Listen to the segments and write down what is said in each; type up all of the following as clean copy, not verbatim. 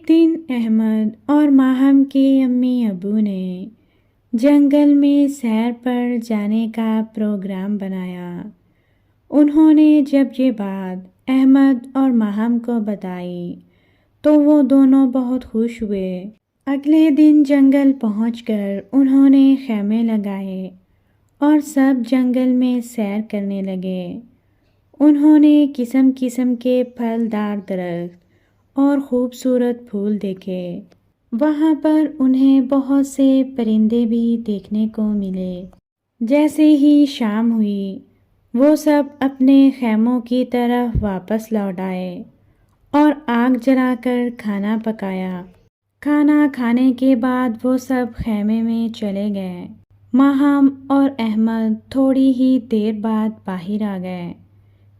دن احمد اور ماہم کے امی ابو نے جنگل میں سیر پر جانے کا پروگرام بنایا۔ انہوں نے جب یہ بات احمد اور ماہم کو بتائی تو وہ دونوں بہت خوش ہوئے۔ اگلے دن جنگل پہنچ کر انہوں نے خیمے لگائے اور سب جنگل میں سیر کرنے لگے۔ انہوں نے قسم قسم کے پھلدار درخت اور خوبصورت پھول دیکھے۔ وہاں پر انہیں بہت سے پرندے بھی دیکھنے کو ملے۔ جیسے ہی شام ہوئی وہ سب اپنے خیموں کی طرف واپس لوٹ آئے اور آگ جلا کر کھانا پکایا۔ کھانا کھانے کے بعد وہ سب خیمے میں چلے گئے۔ ماہم اور احمد تھوڑی ہی دیر بعد باہر آ گئے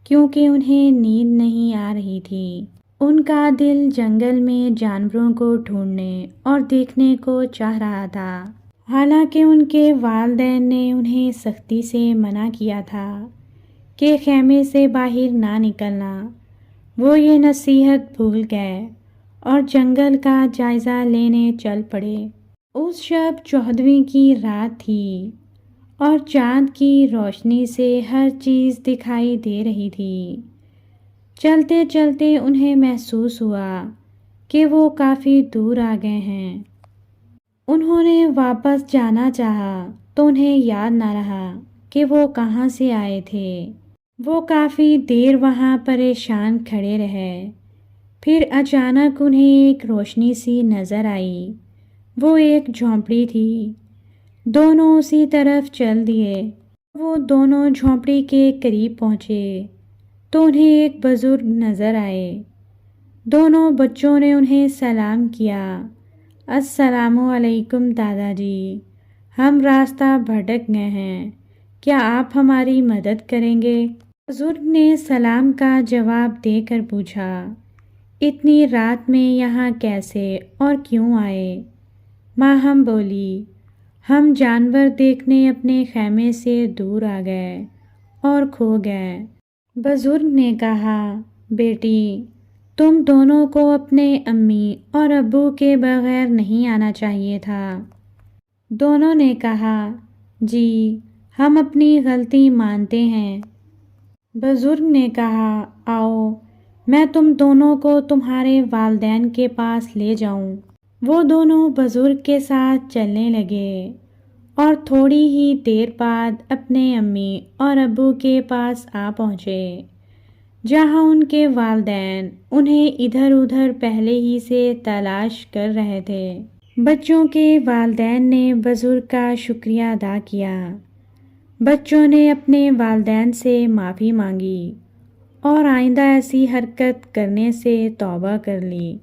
کیونکہ انہیں نیند نہیں آ رہی تھی۔ ان کا دل جنگل میں جانوروں کو ڈھونڈنے اور دیکھنے کو چاہ رہا تھا۔ حالانکہ ان کے والدین نے انہیں سختی سے منع کیا تھا کہ خیمے سے باہر نہ نکلنا، وہ یہ نصیحت بھول گئے اور جنگل کا جائزہ لینے چل پڑے۔ اس شب 14ویں کی رات تھی اور چاند کی روشنی سے ہر چیز دکھائی دے رہی تھی۔ چلتے چلتے انہیں محسوس ہوا کہ وہ کافی دور آ گئے ہیں۔ انہوں نے واپس جانا چاہا تو انہیں یاد نہ رہا کہ وہ کہاں سے آئے تھے۔ وہ کافی دیر وہاں پریشان کھڑے رہے۔ پھر اچانک انہیں ایک روشنی سی نظر آئی۔ وہ ایک جھونپڑی تھی۔ دونوں اسی طرف چل دیے۔ وہ دونوں جھونپڑی کے قریب پہنچے تو انہیں ایک بزرگ نظر آئے۔ دونوں بچوں نے انہیں سلام کیا۔ السلام علیکم دادا جی، ہم راستہ بھٹک گئے ہیں، کیا آپ ہماری مدد کریں گے؟ بزرگ نے سلام کا جواب دے کر پوچھا، اتنی رات میں یہاں کیسے اور کیوں آئے؟ ماہم بولی، ہم جانور دیکھنے اپنے خیمے سے دور آ گئے اور کھو گئے۔ بزرگ نے کہا، بیٹی تم دونوں کو اپنے امی اور ابو کے بغیر نہیں آنا چاہیے تھا۔ دونوں نے کہا، جی ہم اپنی غلطی مانتے ہیں۔ بزرگ نے کہا، آؤ میں تم دونوں کو تمہارے والدین کے پاس لے جاؤں۔ وہ دونوں بزرگ کے ساتھ چلنے لگے اور تھوڑی ہی دیر بعد اپنے امی اور ابو کے پاس آ پہنچے، جہاں ان کے والدین انہیں ادھر ادھر پہلے ہی سے تلاش کر رہے تھے۔ بچوں کے والدین نے بزرگ کا شکریہ ادا کیا۔ بچوں نے اپنے والدین سے معافی مانگی اور آئندہ ایسی حرکت کرنے سے توبہ کر لی۔